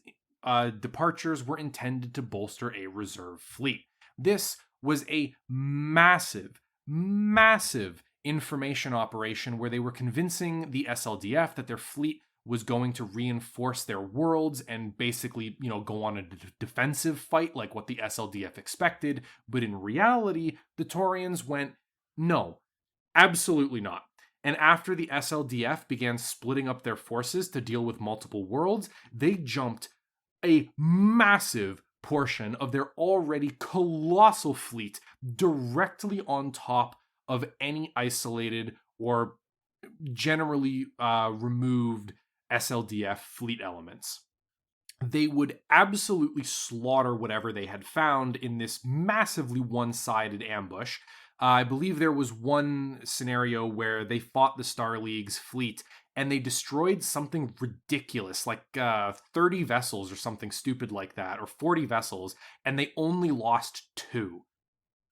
departures were intended to bolster a reserve fleet. This was a massive, massive information operation where they were convincing the SLDF that their fleet was going to reinforce their worlds and basically, go on a defensive fight like what the SLDF expected. But in reality, the Taurians went, no, absolutely not. And after the SLDF began splitting up their forces to deal with multiple worlds, they jumped a massive portion of their already colossal fleet directly on top of any isolated or generally removed SLDF fleet elements. They would absolutely slaughter whatever they had found in this massively one-sided ambush. I believe there was one scenario where they fought the Starleague's fleet and they destroyed something ridiculous, like 30 vessels or something stupid like that, or 40 vessels, and they only lost 2.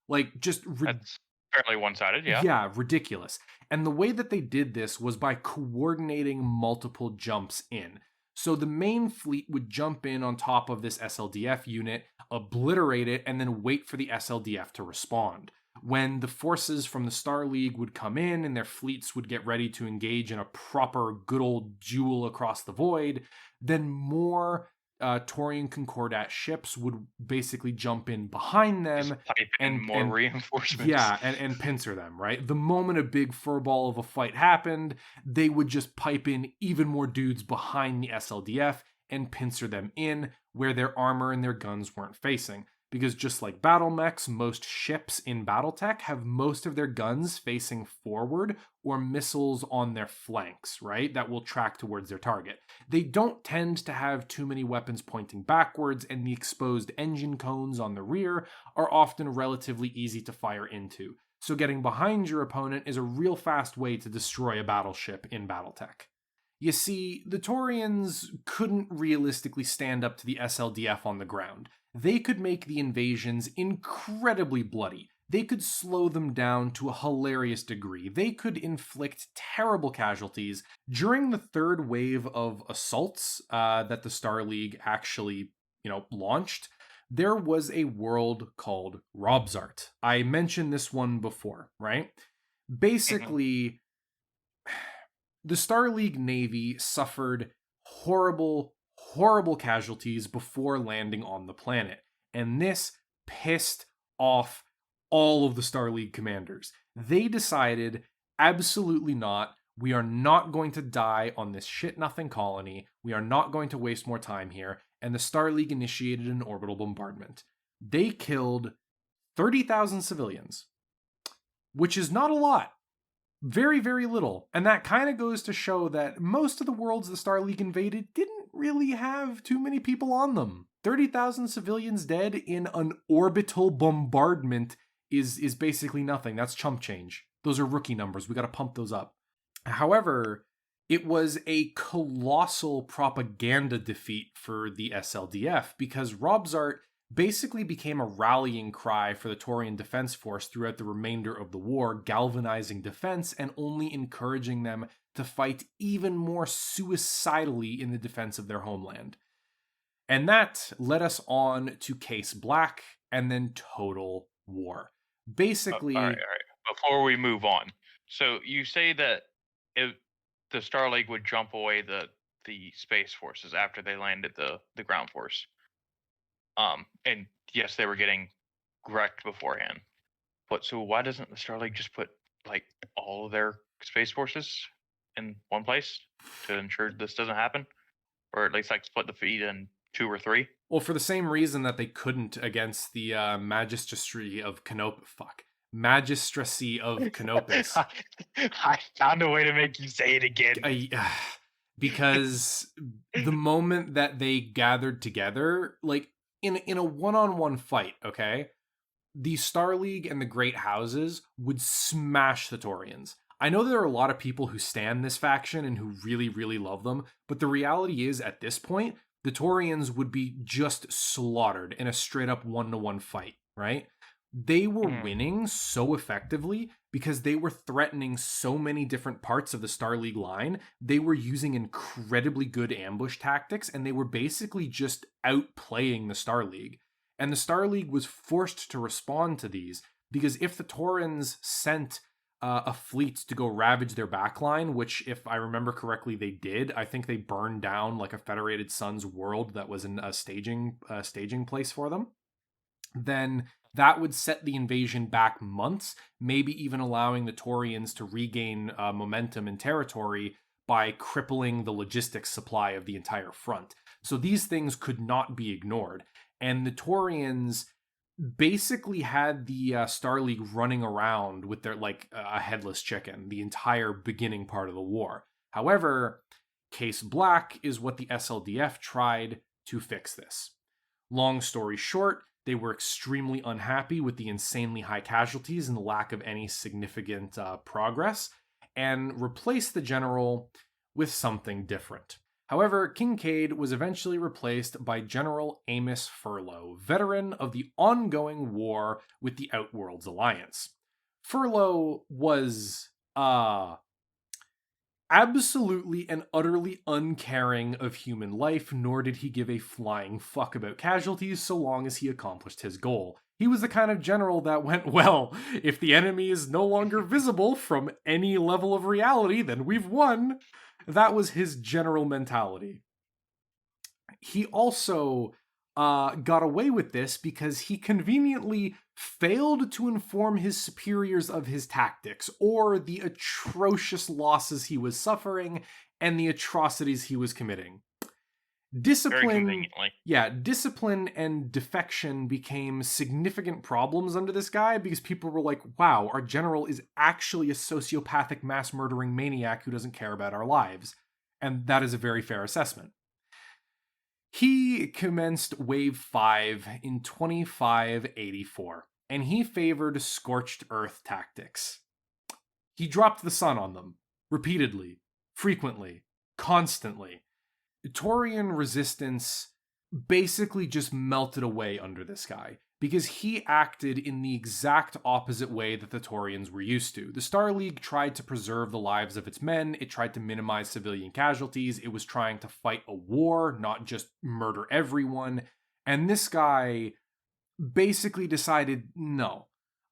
Like, just That's fairly one-sided, yeah. yeah, ridiculous. And the way that they did this was by coordinating multiple jumps in. So the main fleet would jump in on top of this SLDF unit, obliterate it, and then wait for the SLDF to respond. When the forces from the Star League would come in and their fleets would get ready to engage in a proper good old duel across the void, then more Taurian concordat ships would basically jump in behind them Just pipe in and more reinforcements. yeah, and pincer them, right? The moment a big furball of a fight happened, they would just pipe in even more dudes behind the SLDF and pincer them in where their armor and their guns weren't facing. Because just like battle mechs, most ships in Battletech have most of their guns facing forward or missiles on their flanks, right? That will track towards their target. They don't tend to have too many weapons pointing backwards, and the exposed engine cones on the rear are often relatively easy to fire into. So getting behind your opponent is a real fast way to destroy a battleship in Battletech. You see, the Taurians couldn't realistically stand up to the SLDF on the ground. They could make the invasions incredibly bloody. They could slow them down to a hilarious degree. They could inflict terrible casualties. During the third wave of assaults that the Star League actually, launched, there was a world called Robzart. I mentioned this one before, right? Basically, the Star League Navy suffered horrible, horrible casualties before landing on the planet, and this pissed off all of the Star League commanders. They decided, absolutely not. We are not going to die on this shit-nothing colony. We are not going to waste more time here. And the Star League initiated an orbital bombardment. They killed 30,000 civilians, which is not a lot. Very, very little. And that kind of goes to show that most of the worlds the Star League invaded didn't really have too many people on them. 30,000 civilians dead in an orbital bombardment is basically nothing. That's chump change. Those are rookie numbers. We got to pump those up. However, it was a colossal propaganda defeat for the SLDF because Robzart basically became a rallying cry for the Taurian Defense Force throughout the remainder of the war, galvanizing defense and only encouraging them to fight even more suicidally in the defense of their homeland. And that led us on to Case Black and then Total War. Basically... All right. Before we move on, so you say that if the Star League would jump away the space forces after they landed the ground force. And yes, they were getting wrecked beforehand. But so why doesn't the Star League just put like all of their space forces in one place to ensure this doesn't happen, or at least like split the fleet in 2 or 3? Well, for the same reason that they couldn't against the magistracy of Magistracy of Canopus. I found a way to make you say it again. Because the moment that they gathered together, like in a one-on-one fight, okay, the Star League and the Great Houses would smash the Taurians. I know there are a lot of people who stan this faction and who really, really love them, but the reality is, at this point, the Taurians would be just slaughtered in a straight-up one-to-one fight, right? They were winning so effectively because they were threatening so many different parts of the Star League line. They were using incredibly good ambush tactics, and they were basically just outplaying the Star League. And the Star League was forced to respond to these because if the Taurians sent a fleet to go ravage their backline, which, if I remember correctly, they did. I think they burned down like a Federated Suns world that was in a staging place for them. Then that would set the invasion back months, maybe even allowing the Taurians to regain momentum and territory by crippling the logistics supply of the entire front. So these things could not be ignored. And the Taurians basically had the Star League running around with their a headless chicken the entire beginning part of the war. However, Case Black is what the SLDF tried to fix this. Long story short, They were extremely unhappy with the insanely high casualties and the lack of any significant progress, and replaced the general with something different. However, Kincaid was eventually replaced by General Amos Furlow, veteran of the ongoing war with the Outworlds Alliance. Furlow was absolutely and utterly uncaring of human life, nor did he give a flying fuck about casualties so long as he accomplished his goal. He was the kind of general that went, well, if the enemy is no longer visible from any level of reality, then we've won. That was his general mentality. He also got away with this because he conveniently failed to inform his superiors of his tactics or the atrocious losses he was suffering and the atrocities he was committing. Discipline and defection became significant problems under this guy because people were like, wow, our general is actually a sociopathic mass murdering maniac who doesn't care about our lives. And that is a very fair assessment. He commenced Wave 5 in 2584, and he favored scorched earth tactics. He dropped the sun on them, repeatedly, frequently, constantly. Taurian resistance basically just melted away under this guy, because he acted in the exact opposite way that the Taurians were used to. The starleague tried to preserve the lives of its men, it tried to minimize civilian casualties, it was trying to fight a war, not just murder everyone, and this guy basically decided, no,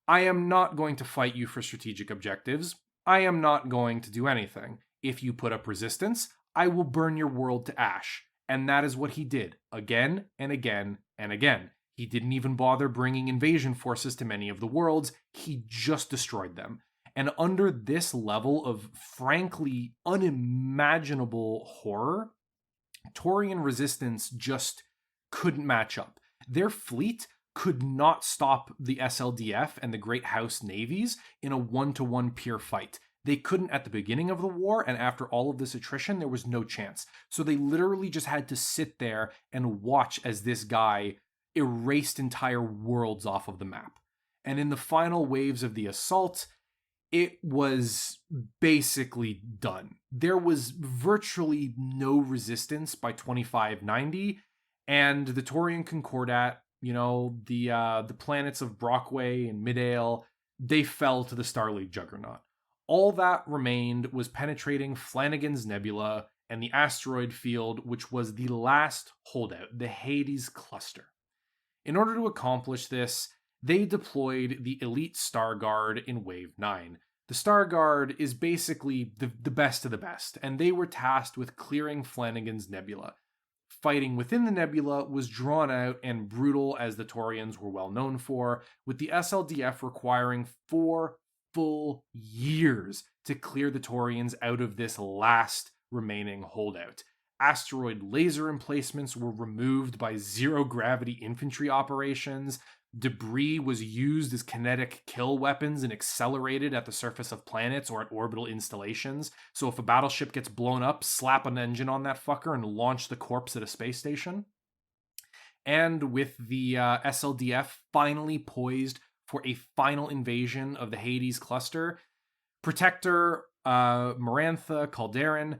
I am not going to fight you for strategic objectives, I am not going to do anything. If you put up resistance, I will burn your world to ash. And that is what he did, again and again and again. He didn't even bother bringing invasion forces to many of the worlds, he just destroyed them. And under this level of frankly unimaginable horror, Taurian resistance just couldn't match up. Their fleet could not stop the SLDF and the Great House navies in a one-to-one peer fight. They couldn't at the beginning of the war, and after all of this attrition, there was no chance. So they literally just had to sit there and watch as this guy erased entire worlds off of the map. And in the final waves of the assault, it was basically done. There was virtually no resistance by 2590, and the Taurian concordat, the planets of Brockway and Midale, they fell to the Starleague juggernaut. All that remained was penetrating Flanagan's Nebula and the asteroid field, which was the last holdout, the Hades cluster. In order to accomplish this, they deployed the elite Star Guard in Wave 9. The Star Guard is basically the best of the best, and they were tasked with clearing Flanagan's Nebula. Fighting within the nebula was drawn out and brutal, as the Taurians were well known for, with the SLDF requiring 4 full years to clear the Taurians out of this last remaining holdout. Asteroid laser emplacements were removed by zero-gravity infantry operations. Debris was used as kinetic kill weapons and accelerated at the surface of planets or at orbital installations. So if a battleship gets blown up, slap an engine on that fucker and launch the corpse at a space station. And with the SLDF finally poised for a final invasion of the Hades cluster, Protector Marantha Calderon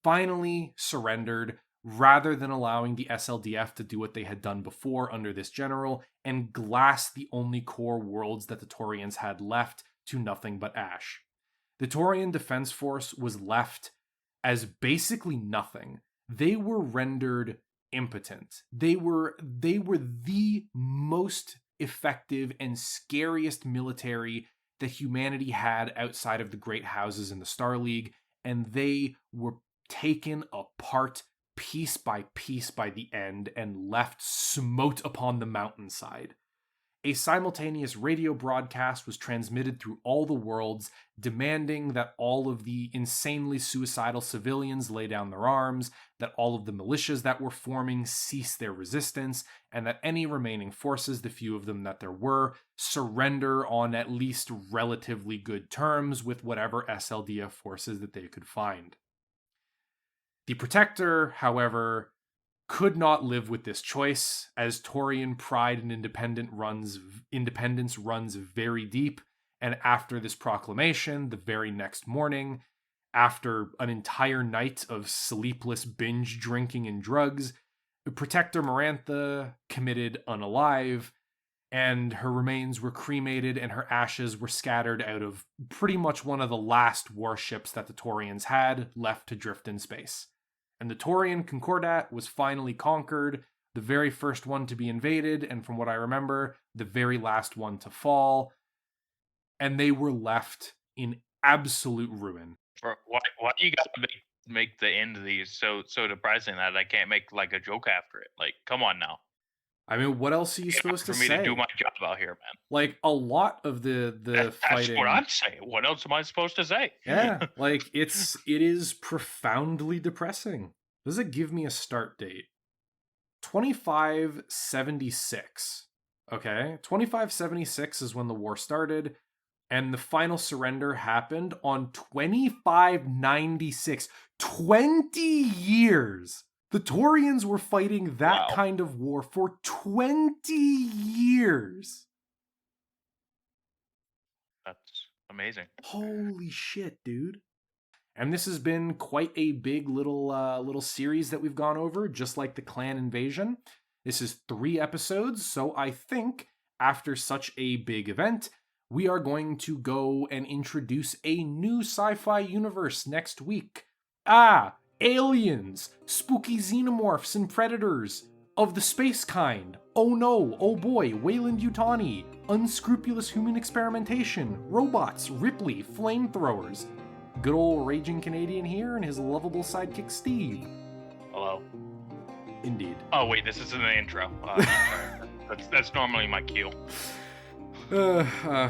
finally surrendered, rather than allowing the SLDF to do what they had done before under this general and glass the only core worlds that the Taurians had left to nothing but ash. The Taurian Defense Force was left as basically nothing. They were rendered impotent. They were the most effective and scariest military that humanity had outside of the Great Houses in the Starleague, and they were taken apart piece by piece by the end and left smote upon the mountainside. A simultaneous radio broadcast was transmitted through all the worlds, demanding that all of the insanely suicidal civilians lay down their arms, that all of the militias that were forming cease their resistance, and that any remaining forces, the few of them that there were, surrender on at least relatively good terms with whatever SLDF forces that they could find. The Protector, however, could not live with this choice, as Taurian pride and independence runs very deep. And after this proclamation, the very next morning, after an entire night of sleepless binge drinking and drugs, Protector Marantha committed unalive, and her remains were cremated and her ashes were scattered out of pretty much one of the last warships that the Taurians had left to drift in space. And the Taurian concordat was finally conquered, the very first one to be invaded, and from what I remember, the very last one to fall. And they were left in absolute ruin. Why do you gotta make the end of these so depressing that I can't make like a joke after it? Like, come on now. I mean, what else are you supposed to say? For me to do my job out here, man. Like, a lot of the fighting... That's what I'm saying. What else am I supposed to say? Yeah, like, it is profoundly depressing. Does it give me a start date? 2576. Okay? 2576 is when the war started, and the final surrender happened on 2596. 20 years! The Taurians were fighting that kind of war for 20 years. That's amazing. Holy shit, dude. And this has been quite a big little series that we've gone over, just like the clan invasion. This is 3 episodes, so I think after such a big event, we are going to go and introduce a new sci-fi universe next week. Aliens, spooky xenomorphs and predators of the space kind. Oh no, oh boy, Weyland-Yutani, unscrupulous human experimentation, robots, Ripley, flamethrowers. Good old raging Canadian here and his lovable sidekick Steve. Hello. Indeed. Oh wait, this isn't the intro. That's normally my cue.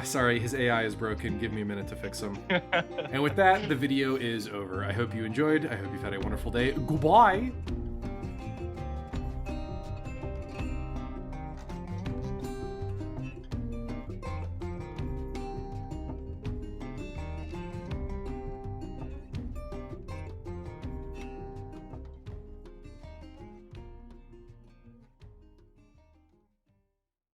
Sorry, his AI is broken. Give me a minute to fix him. And with that, the video is over. I hope you enjoyed. I hope you've had a wonderful day. Goodbye!